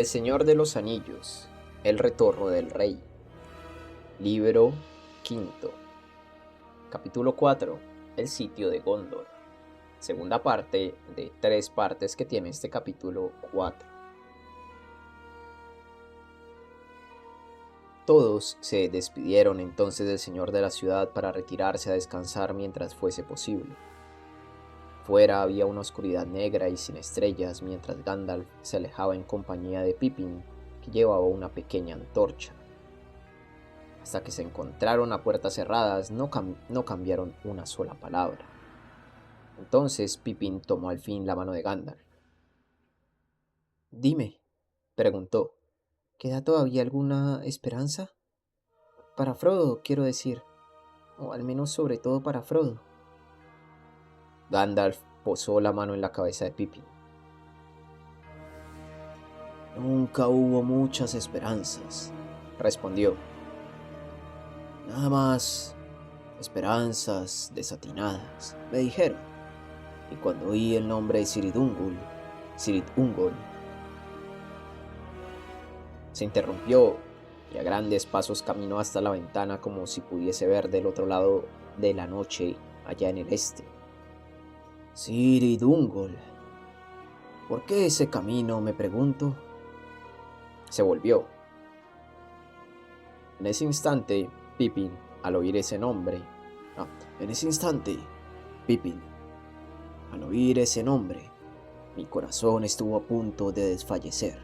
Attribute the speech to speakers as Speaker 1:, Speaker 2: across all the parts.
Speaker 1: El Señor de los Anillos, El Retorno del Rey, Libro quinto, Capítulo 4, El Sitio de Gondor, segunda parte de 3 partes que tiene este capítulo 4. Todos se despidieron entonces del Señor de la ciudad para retirarse a descansar mientras fuese posible. Fuera había una oscuridad negra y sin estrellas mientras Gandalf se alejaba en compañía de Pippin, que llevaba una pequeña antorcha. Hasta que se encontraron a puertas cerradas, no cambiaron una sola palabra. Entonces Pippin tomó al fin la mano de Gandalf. «Dime», preguntó, «¿queda todavía alguna esperanza? Para Frodo, quiero decir, o al menos sobre todo para Frodo». Gandalf posó la mano en la cabeza de Pippin. «Nunca hubo muchas esperanzas», respondió. «Nada más esperanzas desatinadas», me dijeron. Y cuando oí el nombre de Cirid Ungol, se interrumpió y a grandes pasos caminó hasta la ventana como si pudiese ver del otro lado de la noche allá en el este. Cirid Ungol. ¿Por qué ese camino, me pregunto? Se volvió. En ese instante, Pippin, al oír ese nombre, mi corazón estuvo a punto de desfallecer.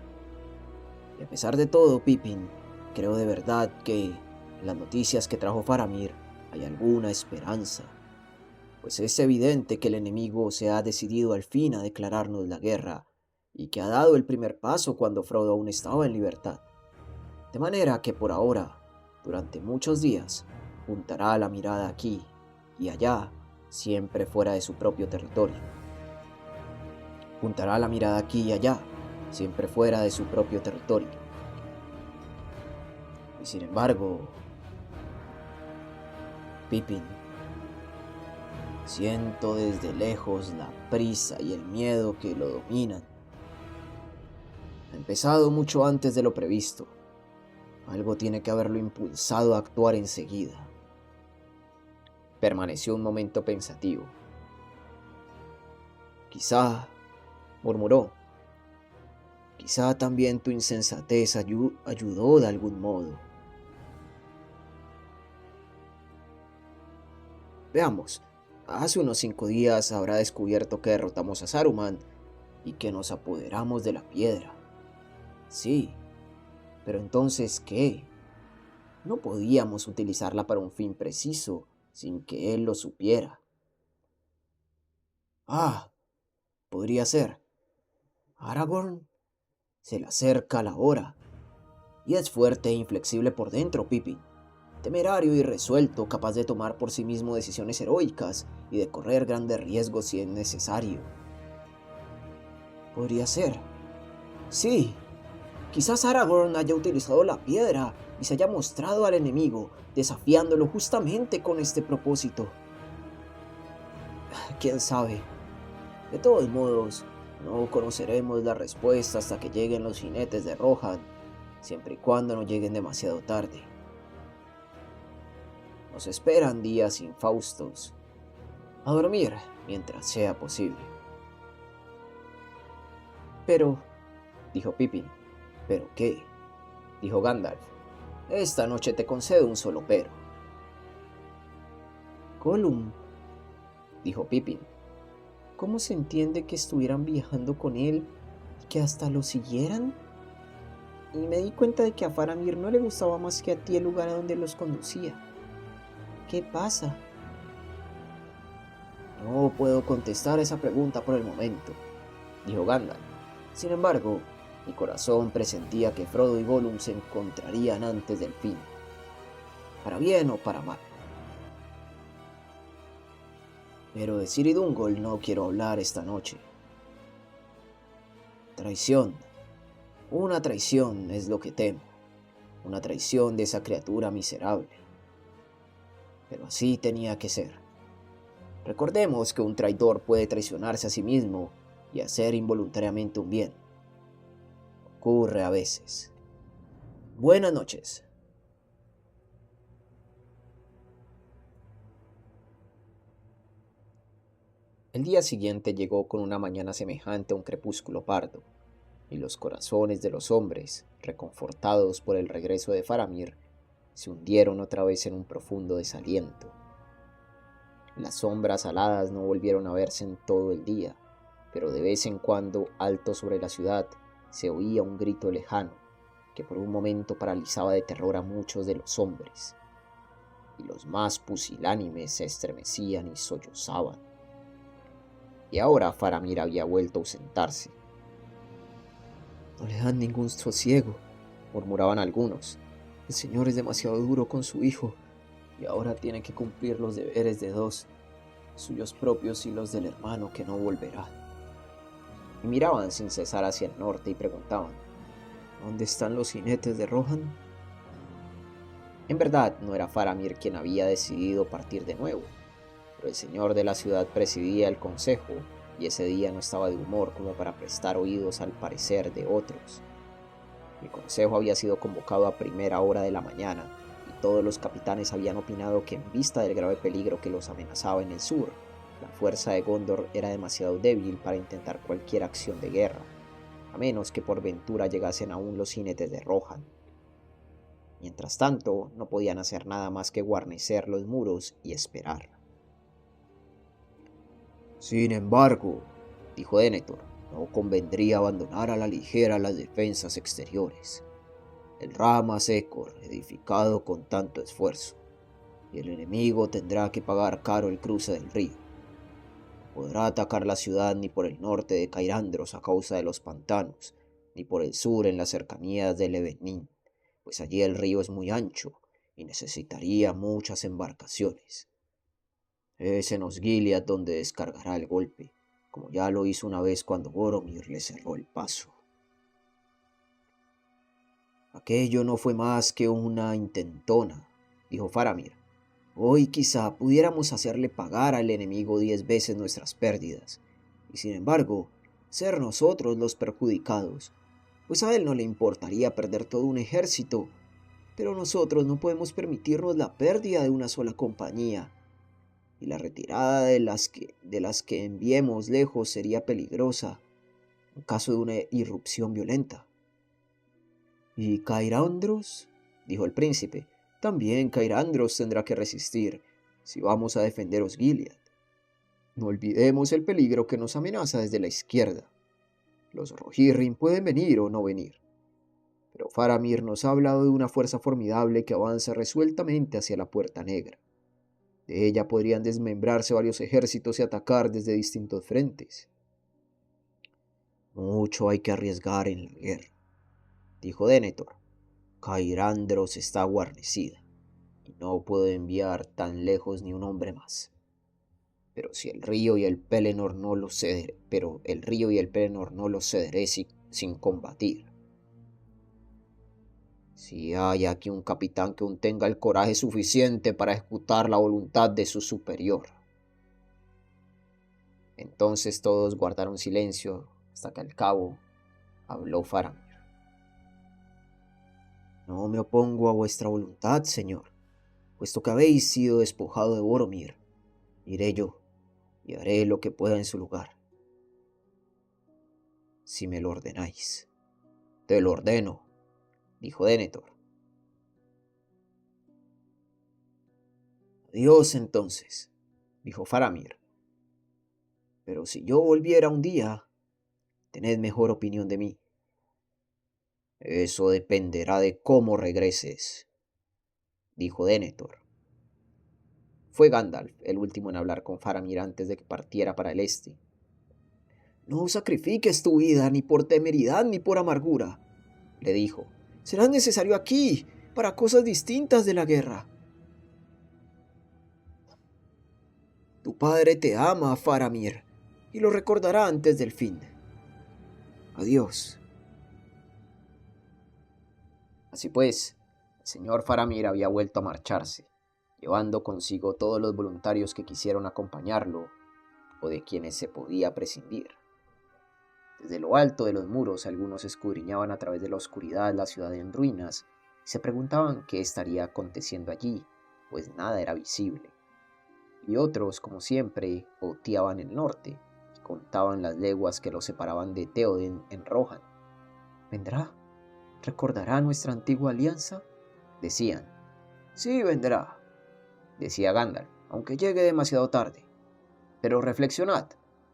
Speaker 1: Y a pesar de todo, Pippin, creo de verdad que en las noticias que trajo Faramir hay alguna esperanza, pues es evidente que el enemigo se ha decidido al fin a declararnos la guerra y que ha dado el primer paso cuando Frodo aún estaba en libertad. De manera que por ahora, durante muchos días, apuntará la mirada aquí y allá, siempre fuera de su propio territorio. Apuntará la mirada aquí y allá, siempre fuera de su propio territorio. Y sin embargo, Pippin, siento desde lejos la prisa y el miedo que lo dominan. Ha empezado mucho antes de lo previsto. Algo tiene que haberlo impulsado a actuar enseguida. Permaneció un momento pensativo. Quizá, murmuró, quizá también tu insensatez ayudó de algún modo. Veamos, hace unos 5 días habrá descubierto que derrotamos a Saruman y que nos apoderamos de la piedra. Sí, pero entonces, ¿qué? No podíamos utilizarla para un fin preciso sin que él lo supiera. Ah, podría ser. Aragorn se le acerca la hora. Y es fuerte e inflexible por dentro, Pippin. Temerario y resuelto, capaz de tomar por sí mismo decisiones heroicas y de correr grandes riesgos si es necesario. Podría ser. Sí, quizás Aragorn haya utilizado la piedra y se haya mostrado al enemigo, desafiándolo justamente con este propósito. ¿Quién sabe? De todos modos, no conoceremos la respuesta hasta que lleguen los jinetes de Rohan, siempre y cuando no lleguen demasiado tarde. Nos esperan días infaustos. A dormir mientras sea posible. Pero, dijo Pippin. ¿Pero qué? Dijo Gandalf. Esta noche te concedo un solo pero. Gollum, dijo Pippin. ¿Cómo se entiende que estuvieran viajando con él y que hasta lo siguieran? Y me di cuenta de que a Faramir no le gustaba más que a ti el lugar a donde los conducía. ¿Qué pasa? No puedo contestar esa pregunta por el momento, dijo Gandalf. Sin embargo, mi corazón presentía que Frodo y Gollum se encontrarían antes del fin, para bien o para mal. Pero de Cirid Ungol no quiero hablar esta noche. Traición. Una traición es lo que temo. Una traición de esa criatura miserable. Pero así tenía que ser. Recordemos que un traidor puede traicionarse a sí mismo y hacer involuntariamente un bien. ocurre a veces. Buenas noches. El día siguiente llegó con una mañana semejante a un crepúsculo pardo, y los corazones de los hombres, reconfortados por el regreso de Faramir, se hundieron otra vez en un profundo desaliento. Las sombras aladas no volvieron a verse en todo el día, pero de vez en cuando, alto sobre la ciudad, se oía un grito lejano, que por un momento paralizaba de terror a muchos de los hombres, y los más pusilánimes se estremecían y sollozaban. Y ahora Faramir había vuelto a ausentarse. No le dan ningún sosiego, murmuraban algunos. El señor es demasiado duro con su hijo, y ahora tiene que cumplir los deberes de dos, suyos propios y los del hermano que no volverá. Y miraban sin cesar hacia el norte y preguntaban, ¿dónde están los jinetes de Rohan? En verdad no era Faramir quien había decidido partir de nuevo, pero el señor de la ciudad presidía el consejo, y ese día no estaba de humor como para prestar oídos al parecer de otros. El consejo había sido convocado a primera hora de la mañana, y todos los capitanes habían opinado que en vista del grave peligro que los amenazaba en el sur, la fuerza de Gondor era demasiado débil para intentar cualquier acción de guerra, a menos que por ventura llegasen aún los jinetes de Rohan. Mientras tanto, no podían hacer nada más que guarnecer los muros y esperar. Sin embargo, dijo Denethor, no convendría abandonar a la ligera las defensas exteriores. El Rama Secor, edificado con tanto esfuerzo, y el enemigo tendrá que pagar caro el cruce del río. No podrá atacar la ciudad ni por el norte de Cairandros a causa de los pantanos, ni por el sur en las cercanías de Levenin, pues allí el río es muy ancho y necesitaría muchas embarcaciones. Es en Osgiliath donde descargará el golpe, como ya lo hizo una vez cuando Boromir le cerró el paso. Aquello no fue más que una intentona, dijo Faramir. Hoy quizá pudiéramos hacerle pagar al enemigo 10 veces nuestras pérdidas, y sin embargo, ser nosotros los perjudicados, pues a él no le importaría perder todo un ejército, pero nosotros no podemos permitirnos la pérdida de una sola compañía, y la retirada de las que enviemos lejos sería peligrosa en caso de una irrupción violenta. ¿Y Cairandros? Dijo el príncipe. También Cairandros tendrá que resistir si vamos a defender Osgiliath. No olvidemos el peligro que nos amenaza desde la izquierda. Los Rohirrim pueden venir o no venir, pero Faramir nos ha hablado de una fuerza formidable que avanza resueltamente hacia la Puerta Negra. De ella podrían desmembrarse varios ejércitos y atacar desde distintos frentes. Mucho hay que arriesgar en la guerra, dijo Denethor. Cairandros está guarnecida, y no puedo enviar tan lejos ni un hombre más. Pero el río y el Pelennor no los cederé sin combatir. Si hay aquí un capitán que aún tenga el coraje suficiente para ejecutar la voluntad de su superior. Entonces todos guardaron silencio hasta que al cabo habló Faramir. No me opongo a vuestra voluntad, señor, puesto que habéis sido despojado de Boromir. Iré yo y haré lo que pueda en su lugar. Si me lo ordenáis. Te lo ordeno, dijo Denethor. Adiós entonces, dijo Faramir. Pero si yo volviera un día, tened mejor opinión de mí. Eso dependerá de cómo regreses, dijo Denethor. Fue Gandalf el último en hablar con Faramir antes de que partiera para el este. No sacrifiques tu vida ni por temeridad ni por amargura, le dijo. Serás necesario aquí, para cosas distintas de la guerra. Tu padre te ama, Faramir, y lo recordará antes del fin. Adiós. Así pues, el señor Faramir había vuelto a marcharse, llevando consigo todos los voluntarios que quisieron acompañarlo o de quienes se podía prescindir. Desde lo alto de los muros algunos escudriñaban a través de la oscuridad la ciudad en ruinas y se preguntaban qué estaría aconteciendo allí, pues nada era visible. Y otros, como siempre, oteaban el norte y contaban las leguas que los separaban de Théoden en Rohan. ¿Vendrá? ¿Recordará nuestra antigua alianza? Decían. Sí, vendrá, decía Gandalf, aunque llegue demasiado tarde. Pero reflexionad,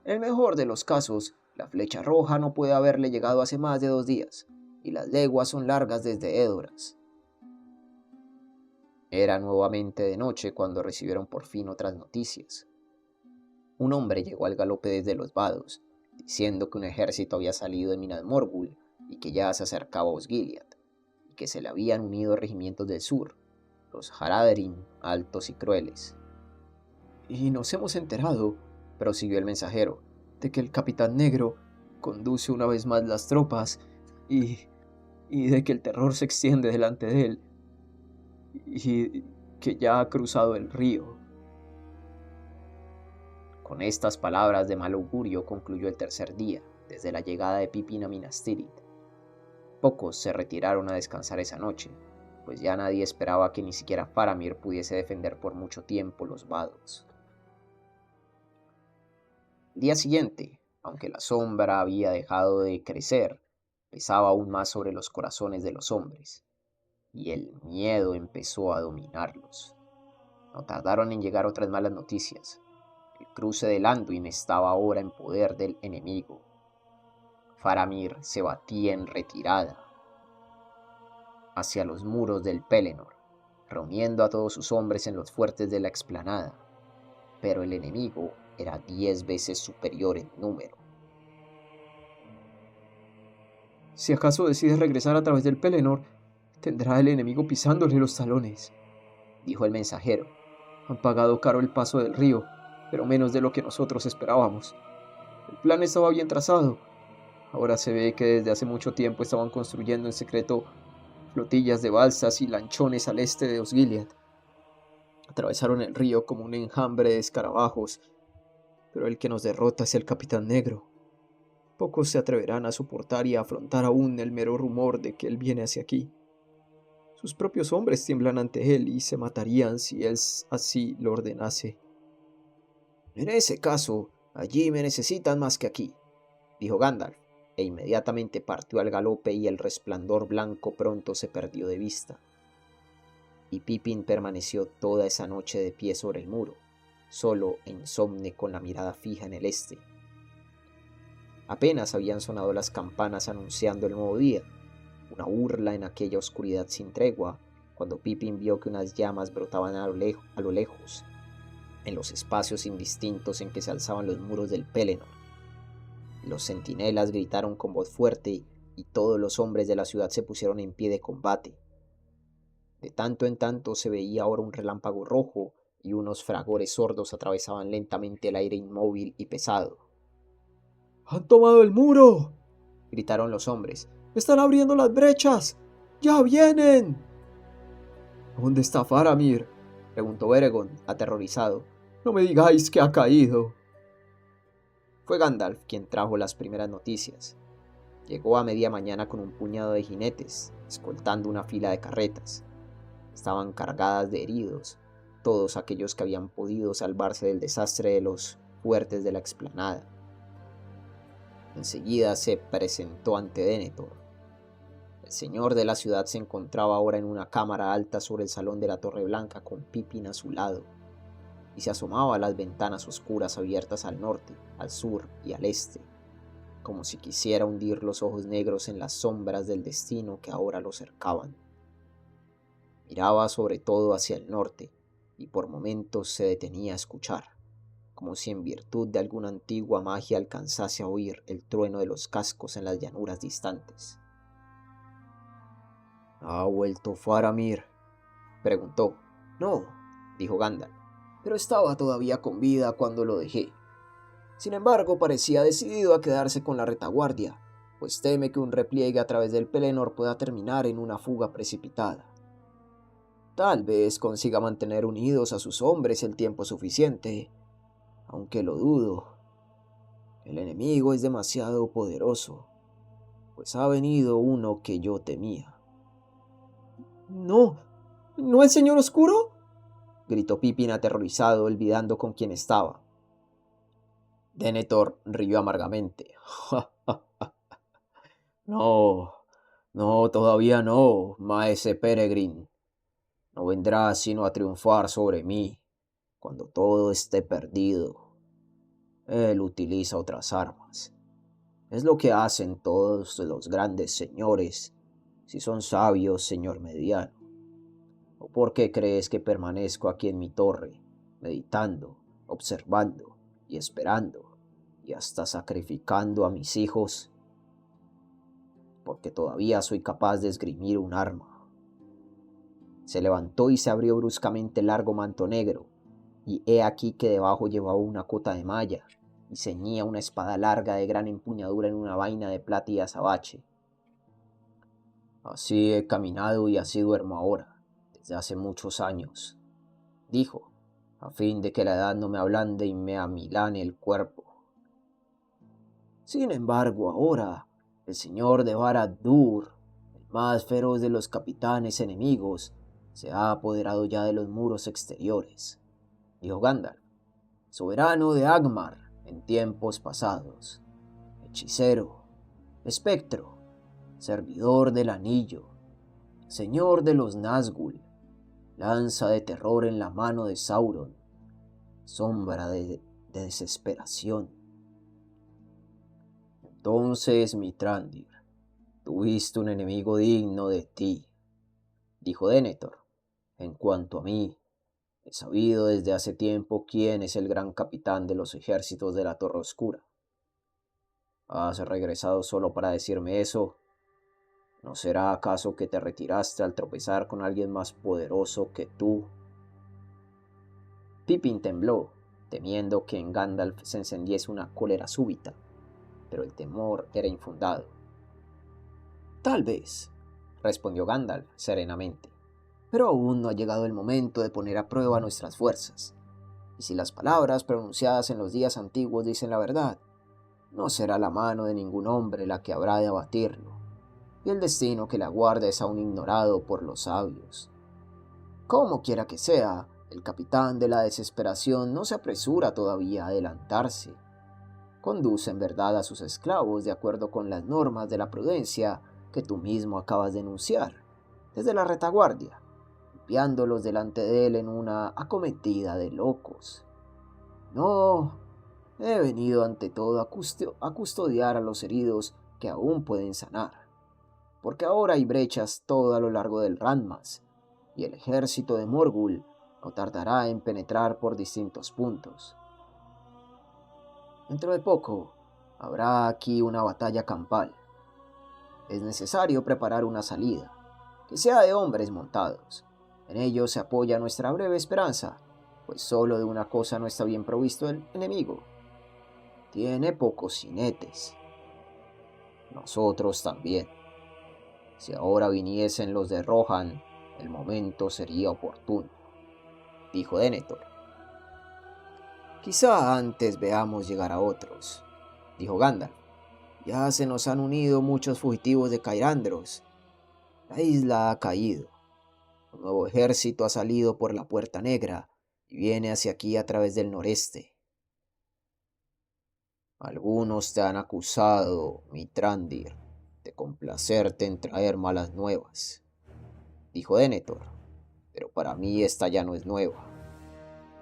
Speaker 1: en el mejor de los casos, la flecha roja no puede haberle llegado hace más de 2 días, y las leguas son largas desde Edoras. Era nuevamente de noche cuando recibieron por fin otras noticias. Un hombre llegó al galope desde los vados, diciendo que un ejército había salido de Minas Morgul y que ya se acercaba a Osgiliath, y que se le habían unido regimientos del sur, los Haradrim altos y crueles. Y nos hemos enterado, prosiguió el mensajero, de que el Capitán Negro conduce una vez más las tropas y de que el terror se extiende delante de él y que ya ha cruzado el río. Con estas palabras de mal augurio concluyó el tercer día, desde la llegada de Pippin a Minas Tirith. Pocos se retiraron a descansar esa noche, pues ya nadie esperaba que ni siquiera Faramir pudiese defender por mucho tiempo los vados. El día siguiente, aunque la sombra había dejado de crecer, pesaba aún más sobre los corazones de los hombres, y el miedo empezó a dominarlos. No tardaron en llegar otras malas noticias. El cruce del Anduin estaba ahora en poder del enemigo. Faramir se batía en retirada hacia los muros del Pelennor, reuniendo a todos sus hombres en los fuertes de la explanada, pero el enemigo era 10 veces superior en número. Si acaso decide regresar a través del Pelennor, tendrá el enemigo pisándole los talones, dijo el mensajero. Han pagado caro el paso del río, pero menos de lo que nosotros esperábamos. El plan estaba bien trazado. Ahora se ve que desde hace mucho tiempo estaban construyendo en secreto flotillas de balsas y lanchones al este de Osgiliath. Atravesaron el río como un enjambre de escarabajos, pero el que nos derrota es el Capitán Negro. Pocos se atreverán a soportar y a afrontar aún el mero rumor de que él viene hacia aquí. Sus propios hombres tiemblan ante él y se matarían si él así lo ordenase. En ese caso, allí me necesitan más que aquí, dijo Gandalf, e inmediatamente partió al galope y el resplandor blanco pronto se perdió de vista. Y Pippin permaneció toda esa noche de pie sobre el muro, solo e insomne con la mirada fija en el este. Apenas habían sonado las campanas anunciando el nuevo día, una burla en aquella oscuridad sin tregua, cuando Pippin vio que unas llamas brotaban a lo lejos, en los espacios indistintos en que se alzaban los muros del Pelennor. Los centinelas gritaron con voz fuerte y todos los hombres de la ciudad se pusieron en pie de combate. De tanto en tanto se veía ahora un relámpago rojo y unos fragores sordos atravesaban lentamente el aire inmóvil y pesado. ¡Han tomado el muro!, gritaron los hombres. ¡Están abriendo las brechas! ¡Ya vienen! ¿Dónde está Faramir?, preguntó Eragon, aterrorizado. No me digáis que ha caído. Fue Gandalf quien trajo las primeras noticias. Llegó a media mañana con un puñado de jinetes, escoltando una fila de carretas. Estaban cargadas de heridos, todos aquellos que habían podido salvarse del desastre de los fuertes de la explanada. Enseguida se presentó ante Denethor. El señor de la ciudad se encontraba ahora en una cámara alta sobre el salón de la Torre Blanca con Pippin a su lado, y se asomaba a las ventanas oscuras abiertas al norte, al sur y al este, como si quisiera hundir los ojos negros en las sombras del destino que ahora lo cercaban. Miraba sobre todo hacia el norte, y por momentos se detenía a escuchar, como si en virtud de alguna antigua magia alcanzase a oír el trueno de los cascos en las llanuras distantes. ¿Ha vuelto Faramir?, preguntó. No, dijo Gandalf, pero estaba todavía con vida cuando lo dejé. Sin embargo, parecía decidido a quedarse con la retaguardia, pues teme que un repliegue a través del Pelennor pueda terminar en una fuga precipitada. Tal vez consiga mantener unidos a sus hombres el tiempo suficiente, aunque lo dudo. El enemigo es demasiado poderoso, pues ha venido uno que yo temía. No, ¿no el señor oscuro?, gritó Pippin aterrorizado, olvidando con quién estaba. Denethor rió amargamente. No, no, todavía no, maese Peregrine. No vendrá sino a triunfar sobre mí cuando todo esté perdido. Él utiliza otras armas. Es lo que hacen todos los grandes señores, si son sabios, señor mediano. ¿O por qué crees que permanezco aquí en mi torre, meditando, observando y esperando, y hasta sacrificando a mis hijos? Porque todavía soy capaz de esgrimir un arma. Se levantó y se abrió bruscamente el largo manto negro, y he aquí que debajo llevaba una cota de malla, y ceñía una espada larga de gran empuñadura en una vaina de plata y azabache. Así he caminado y así duermo ahora, desde hace muchos años, dijo, a fin de que la edad no me ablande y me amilane el cuerpo. Sin embargo, ahora, el señor de Barad-dûr, el más feroz de los capitanes enemigos, se ha apoderado ya de los muros exteriores, dijo Gandalf, soberano de Angmar en tiempos pasados, hechicero, espectro, servidor del anillo, señor de los Nazgûl, lanza de terror en la mano de Sauron, sombra de desesperación. Entonces, Mitrandir, tuviste un enemigo digno de ti, dijo Denethor. En cuanto a mí, he sabido desde hace tiempo quién es el gran capitán de los ejércitos de la Torre Oscura. ¿Has regresado solo para decirme eso? ¿No será acaso que te retiraste al tropezar con alguien más poderoso que tú? Pippin tembló, temiendo que en Gandalf se encendiese una cólera súbita, pero el temor era infundado. Tal vez, respondió Gandalf serenamente, pero aún no ha llegado el momento de poner a prueba nuestras fuerzas. Y si las palabras pronunciadas en los días antiguos dicen la verdad, no será la mano de ningún hombre la que habrá de abatirlo, y el destino que le aguarda es aún ignorado por los sabios. Como quiera que sea, el capitán de la desesperación no se apresura todavía a adelantarse. Conduce en verdad a sus esclavos de acuerdo con las normas de la prudencia que tú mismo acabas de enunciar, desde la retaguardia, limpiándolos delante de él en una acometida de locos. No, he venido ante todo a custodiar a los heridos que aún pueden sanar, porque ahora hay brechas todo a lo largo del Randmas, y el ejército de Morgul no tardará en penetrar por distintos puntos. Dentro de poco habrá aquí una batalla campal. Es necesario preparar una salida, que sea de hombres montados. En ello se apoya nuestra breve esperanza, pues solo de una cosa no está bien provisto el enemigo. Tiene pocos jinetes. Nosotros también. Si ahora viniesen los de Rohan, el momento sería oportuno, dijo Denethor. Quizá antes veamos llegar a otros, dijo Gandalf. Ya se nos han unido muchos fugitivos de Cairandros. La isla ha caído. Un nuevo ejército ha salido por la Puerta Negra y viene hacia aquí a través del noreste. Algunos te han acusado, Mitrandir, de complacerte en traer malas nuevas, dijo Denethor, pero para mí esta ya no es nueva.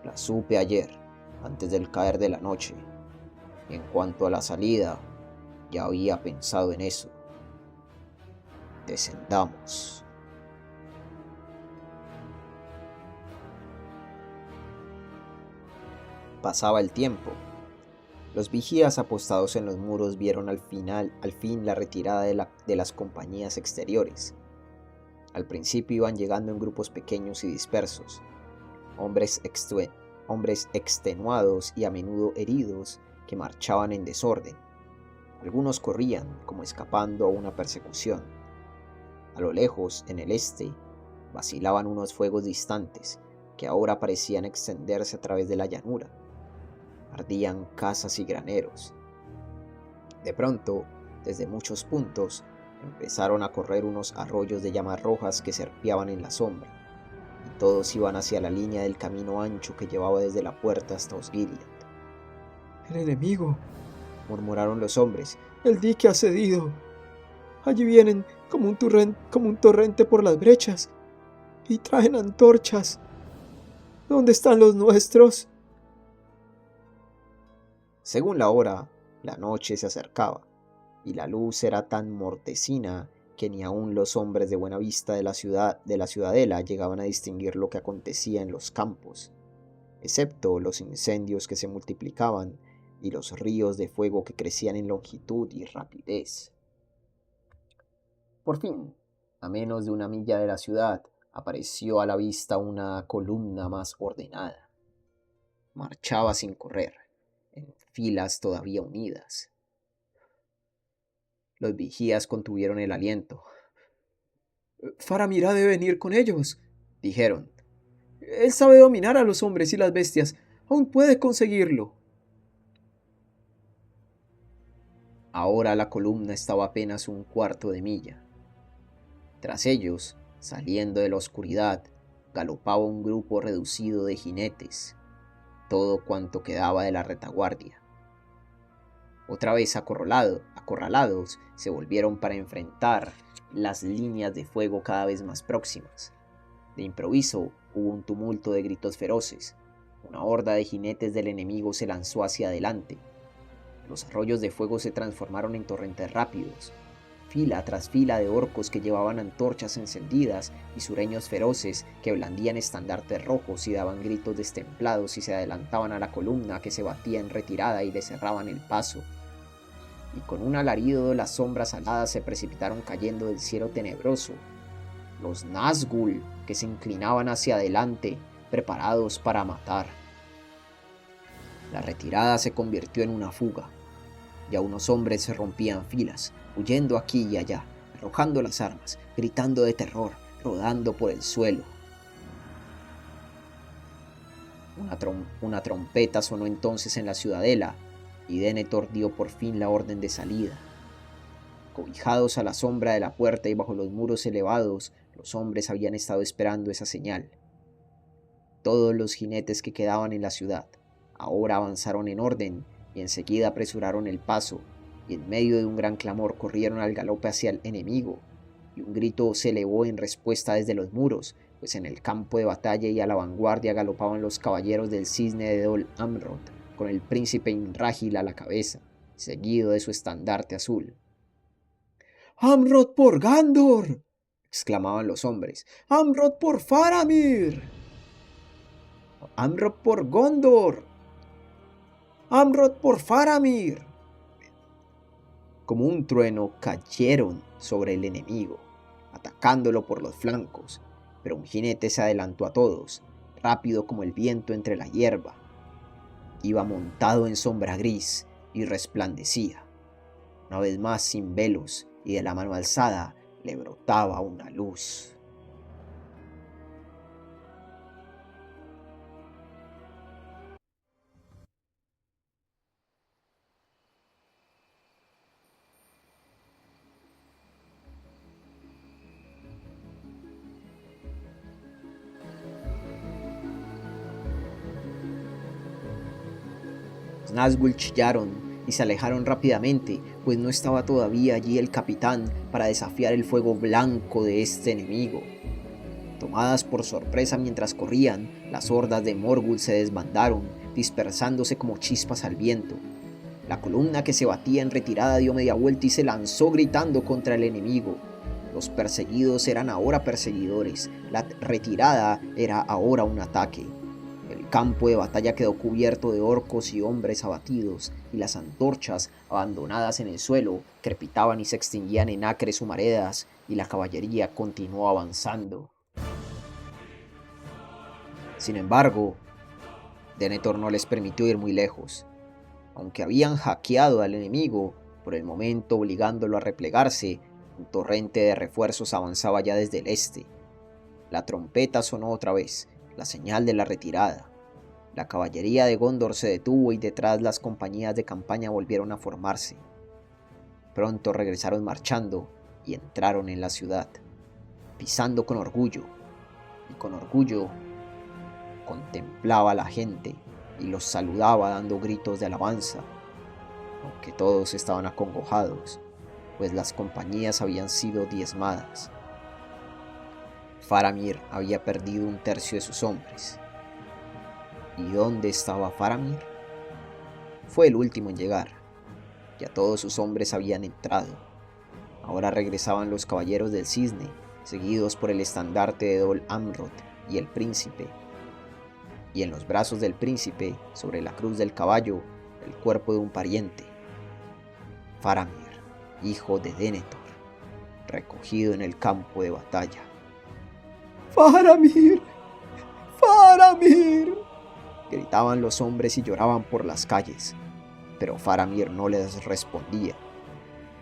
Speaker 1: La supe ayer, antes del caer de la noche, y en cuanto a la salida, ya había pensado en eso. Descendamos. Pasaba el tiempo. Los vigías apostados en los muros vieron al fin la retirada de las compañías exteriores. Al principio iban llegando en grupos pequeños y dispersos, hombres extenuados y a menudo heridos que marchaban en desorden. Algunos corrían como escapando a una persecución. A lo lejos, en el este, vacilaban unos fuegos distantes que ahora parecían extenderse a través de la llanura. Ardían casas y graneros, De pronto, desde muchos puntos, empezaron a correr unos arroyos de llamas rojas que serpeaban en la sombra, y todos iban hacia la línea del camino ancho que llevaba desde la puerta hasta Osgiliath.
Speaker 2: El enemigo,
Speaker 1: Murmuraron los hombres.
Speaker 2: el dique ha cedido. Allí vienen como un torrente por las brechas y traen antorchas. ¿Dónde están los nuestros?
Speaker 1: Según la hora, la noche se acercaba, y la luz era tan mortecina que ni aun los hombres de buena vista de la ciudadela llegaban a distinguir lo que acontecía en los campos, excepto los incendios que se multiplicaban y los ríos de fuego que crecían en longitud y rapidez. Por fin, a menos de una milla de la ciudad, apareció a la vista una columna más ordenada. Marchaba sin correr, en filas todavía unidas. Los vigías contuvieron el aliento.
Speaker 2: Faramir ha de venir con ellos,
Speaker 1: Dijeron.
Speaker 2: Él sabe dominar a los hombres y las bestias. Aún puede conseguirlo.
Speaker 1: Ahora la columna estaba apenas un cuarto de milla. Tras ellos, saliendo de la oscuridad, galopaba un grupo reducido de jinetes, todo cuanto quedaba de la retaguardia. Otra vez acorralados, se volvieron para enfrentar las líneas de fuego cada vez más próximas. De improviso hubo un tumulto de gritos feroces. Una horda de jinetes del enemigo se lanzó hacia adelante. Los arroyos de fuego se transformaron en torrentes rápidos. Fila tras fila de orcos que llevaban antorchas encendidas y sureños feroces que blandían estandartes rojos y daban gritos destemplados y se adelantaban a la columna que se batía en retirada y le cerraban el paso. Y con un alarido las sombras aladas se precipitaron cayendo del cielo tenebroso. Los Nazgûl que se inclinaban hacia adelante, preparados para matar. La retirada se convirtió en una fuga. Ya unos hombres se rompían filas, huyendo aquí y allá, arrojando las armas, gritando de terror, rodando por el suelo. Una trompeta sonó entonces en la ciudadela, y Denethor dio por fin la orden de salida. Cobijados a la sombra de la puerta y bajo los muros elevados, los hombres habían estado esperando esa señal. Todos los jinetes que quedaban en la ciudad ahora avanzaron en orden y enseguida apresuraron el paso, y en medio de un gran clamor corrieron al galope hacia el enemigo, y un grito se elevó en respuesta desde los muros, pues en el campo de batalla y a la vanguardia galopaban los caballeros del cisne de Dol Amroth, con el príncipe Imrahil a la cabeza, seguido de su estandarte azul.
Speaker 2: ¡Amroth por Gandor!,
Speaker 1: exclamaban los hombres.
Speaker 2: ¡Amroth por Faramir!
Speaker 1: ¡Amroth por Gondor!
Speaker 2: ¡Amroth por Faramir!
Speaker 1: Como un trueno cayeron sobre el enemigo, atacándolo por los flancos, pero un jinete se adelantó a todos, rápido como el viento entre la hierba. Iba montado en sombra gris y resplandecía. Una vez más sin velos y de la mano alzada le brotaba una luz. Los Nazgûl chillaron y se alejaron rápidamente, pues no estaba todavía allí el capitán para desafiar el fuego blanco de este enemigo. Tomadas por sorpresa mientras corrían, las hordas de Morgul se desbandaron, dispersándose como chispas al viento. La columna que se batía en retirada dio media vuelta y se lanzó gritando contra el enemigo. Los perseguidos eran ahora perseguidores, la retirada era ahora un ataque. El campo de batalla quedó cubierto de orcos y hombres abatidos, y las antorchas, abandonadas en el suelo, crepitaban y se extinguían en acres humaredas, y la caballería continuó avanzando. Sin embargo, Denethor no les permitió ir muy lejos. Aunque habían hackeado al enemigo, por el momento obligándolo a replegarse, un torrente de refuerzos avanzaba ya desde el este. La trompeta sonó otra vez, la señal de la retirada. La caballería de Gondor se detuvo y detrás las compañías de campaña volvieron a formarse. Pronto regresaron marchando y entraron en la ciudad, pisando con orgullo, y con orgullo contemplaba a la gente y los saludaba dando gritos de alabanza, aunque todos estaban acongojados, pues las compañías habían sido diezmadas. Faramir había perdido un tercio de sus hombres. ¿Y dónde estaba Faramir? Fue el último en llegar. Ya todos sus hombres habían entrado. Ahora regresaban los caballeros del cisne, seguidos por el estandarte de Dol Amroth y el príncipe. Y en los brazos del príncipe, sobre la cruz del caballo, el cuerpo de un pariente. Faramir, hijo de Denethor, recogido en el campo de batalla.
Speaker 2: ¡Faramir! ¡Faramir!
Speaker 1: Gritaban los hombres y lloraban por las calles, pero Faramir no les respondía,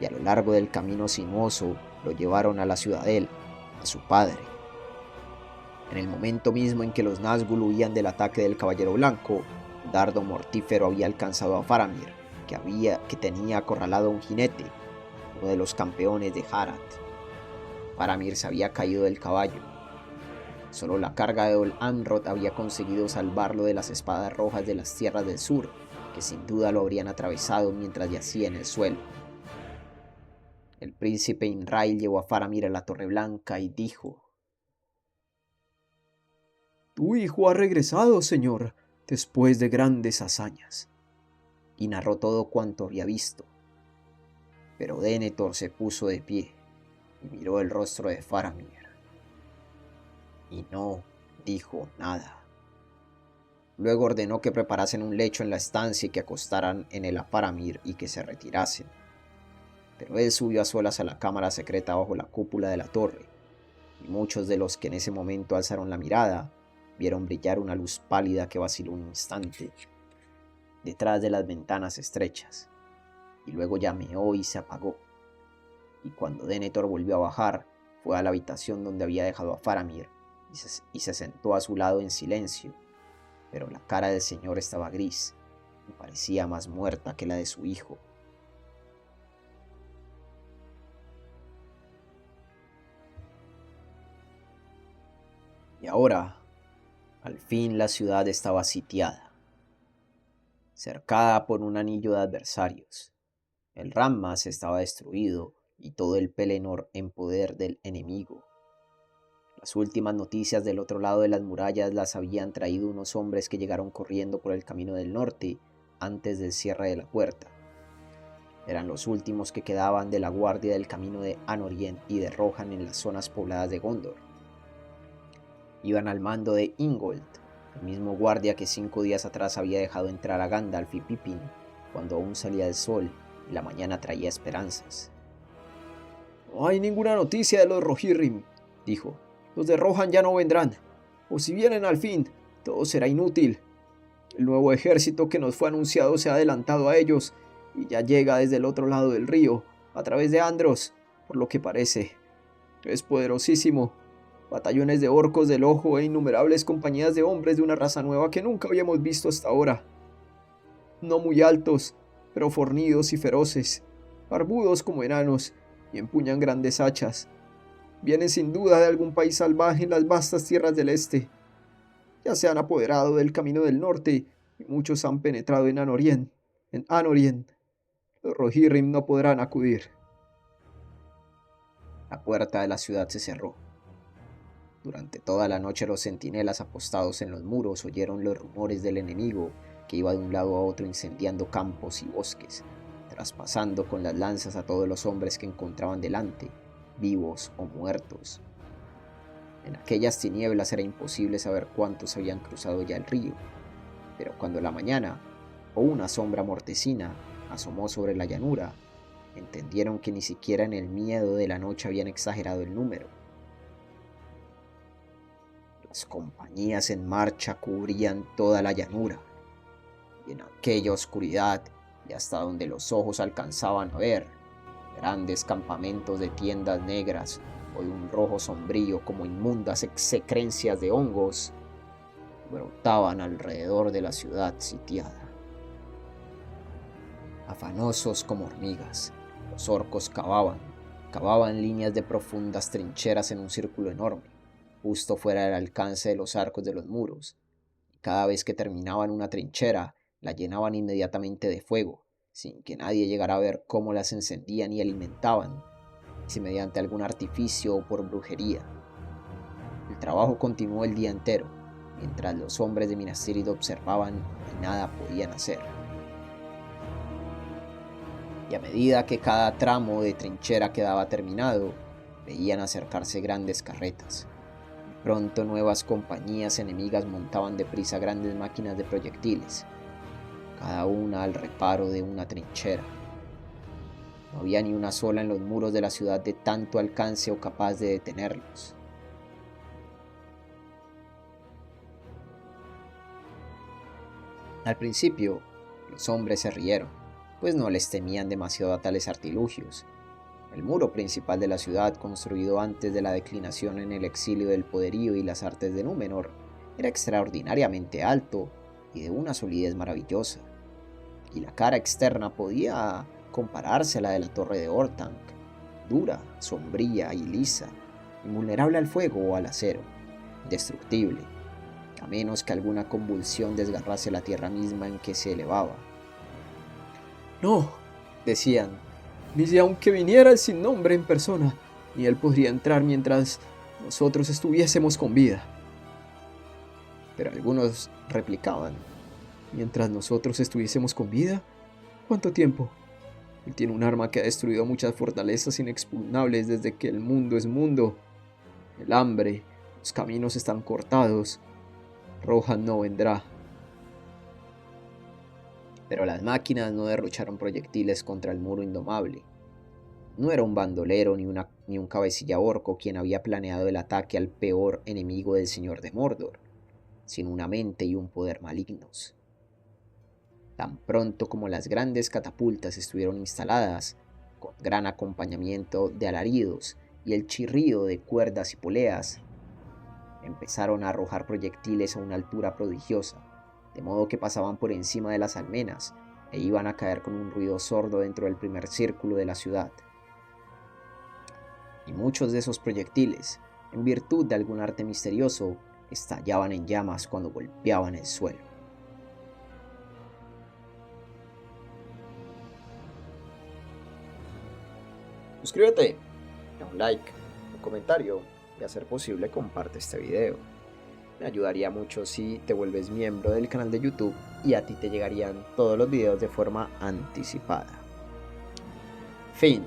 Speaker 1: y a lo largo del camino sinuoso lo llevaron a la ciudadela, a su padre. En el momento mismo en que los Nazgûl huían del ataque del Caballero Blanco, un dardo mortífero había alcanzado a Faramir, que tenía acorralado a un jinete, uno de los campeones de Harad. Faramir se había caído del caballo. Solo la carga de Dol Amroth había conseguido salvarlo de las espadas rojas de las tierras del sur, que sin duda lo habrían atravesado mientras yacía en el suelo. El príncipe Imrail llevó a Faramir a la Torre Blanca y dijo:
Speaker 2: Tu hijo ha regresado, señor, después de grandes hazañas.
Speaker 1: Y narró todo cuanto había visto. Pero Denethor se puso de pie y miró el rostro de Faramir. Y no dijo nada. Luego ordenó que preparasen un lecho en la estancia y que acostaran en él a Faramir y que se retirasen. Pero él subió a solas a la cámara secreta bajo la cúpula de la torre, y muchos de los que en ese momento alzaron la mirada vieron brillar una luz pálida que vaciló un instante detrás de las ventanas estrechas, y luego llameó y se apagó. Y cuando Denethor volvió a bajar, fue a la habitación donde había dejado a Faramir y se sentó a su lado en silencio, pero la cara del señor estaba gris y parecía más muerta que la de su hijo. Y ahora, al fin la ciudad estaba sitiada, cercada por un anillo de adversarios. El Rammas estaba destruido y todo el Pelennor en poder del enemigo. Las últimas noticias del otro lado de las murallas las habían traído unos hombres que llegaron corriendo por el camino del norte antes del cierre de la puerta. Eran los últimos que quedaban de la guardia del camino de Anórien y de Rohan en las zonas pobladas de Gondor. Iban al mando de Ingold, el mismo guardia que 5 días atrás había dejado entrar a Gandalf y Pippin cuando aún salía el sol y la mañana traía esperanzas.
Speaker 2: No hay ninguna noticia de los Rohirrim, dijo. Los de Rohan ya no vendrán, o si vienen al fin, todo será inútil. El nuevo ejército que nos fue anunciado se ha adelantado a ellos y ya llega desde el otro lado del río, a través de Andros, por lo que parece. Es poderosísimo. Batallones de orcos del ojo e innumerables compañías de hombres de una raza nueva que nunca habíamos visto hasta ahora. No muy altos, pero fornidos y feroces, barbudos como enanos, y empuñan grandes hachas. Vienen sin duda de algún país salvaje en las vastas tierras del este. Ya se han apoderado del camino del norte y muchos han penetrado en Anórien. Los Rohirrim no podrán acudir.
Speaker 1: La puerta de la ciudad se cerró. Durante toda la noche los centinelas apostados en los muros oyeron los rumores del enemigo que iba de un lado a otro incendiando campos y bosques, traspasando con las lanzas a todos los hombres que encontraban delante, vivos o muertos. En aquellas tinieblas era imposible saber cuántos habían cruzado ya el río, pero cuando la mañana, o una sombra mortecina, asomó sobre la llanura, entendieron que ni siquiera en el miedo de la noche habían exagerado el número. Las compañías en marcha cubrían toda la llanura, y en aquella oscuridad, y hasta donde los ojos alcanzaban a ver, grandes campamentos de tiendas negras o de un rojo sombrío como inmundas excrescencias de hongos brotaban alrededor de la ciudad sitiada. Afanosos como hormigas, Los orcos cavaban líneas de profundas trincheras en un círculo enorme, justo fuera del alcance de los arcos de los muros. Y cada vez que terminaban una trinchera, la llenaban inmediatamente de fuego, sin que nadie llegara a ver cómo las encendían y alimentaban, si mediante algún artificio o por brujería. El trabajo continuó el día entero, mientras los hombres de Minas Tirith observaban y nada podían hacer. Y a medida que cada tramo de trinchera quedaba terminado, veían acercarse grandes carretas. Pronto nuevas compañías enemigas montaban deprisa grandes máquinas de proyectiles, cada una al reparo de una trinchera. No había ni una sola en los muros de la ciudad de tanto alcance o capaz de detenerlos. Al principio, los hombres se rieron, pues no les temían demasiado a tales artilugios. El muro principal de la ciudad, construido antes de la declinación en el exilio del poderío y las artes de Númenor, era extraordinariamente alto y de una solidez maravillosa, y la cara externa podía compararse a la de la torre de Orthanc, dura, sombría y lisa, invulnerable al fuego o al acero, indestructible, a menos que alguna convulsión desgarrase la tierra misma en que se elevaba.
Speaker 2: No, decían, ni si aunque viniera el sin nombre en persona, ni él podría entrar mientras nosotros estuviésemos con vida.
Speaker 1: Pero algunos replicaban:
Speaker 2: ¿mientras nosotros estuviésemos con vida? ¿Cuánto tiempo? Él tiene un arma que ha destruido muchas fortalezas inexpugnables desde que el mundo es mundo. El hambre, los caminos están cortados. Rohan no vendrá.
Speaker 1: Pero las máquinas no derrocharon proyectiles contra el muro indomable. No era un bandolero ni un cabecilla orco quien había planeado el ataque al peor enemigo del Señor de Mordor, sino una mente y un poder malignos. Tan pronto como las grandes catapultas estuvieron instaladas, con gran acompañamiento de alaridos y el chirrido de cuerdas y poleas, empezaron a arrojar proyectiles a una altura prodigiosa, de modo que pasaban por encima de las almenas e iban a caer con un ruido sordo dentro del primer círculo de la ciudad. Y muchos de esos proyectiles, en virtud de algún arte misterioso, estallaban en llamas cuando golpeaban el suelo. Suscríbete, da un like, un comentario y a ser posible comparte este video. Me ayudaría mucho si te vuelves miembro del canal de YouTube y a ti te llegarían todos los videos de forma anticipada. Fin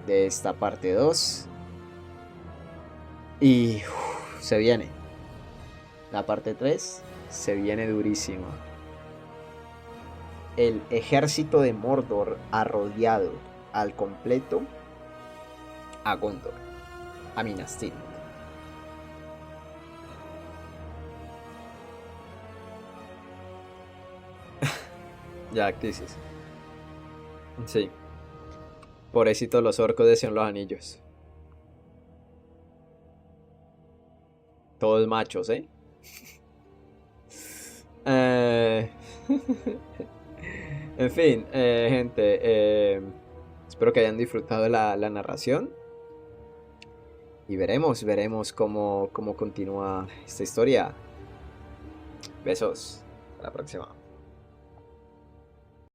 Speaker 1: de esta parte 2. Y se viene. La parte 3 se viene durísima. El ejército de Mordor ha rodeado al completo a Gondor, a Minas Tirith. Ya, crisis. Sí. Pobrecitos los orcos de Señor los Anillos. Todos machos, ¿eh? En fin, gente. Espero que hayan disfrutado la narración. Y veremos cómo continúa esta historia. Besos. Hasta la próxima.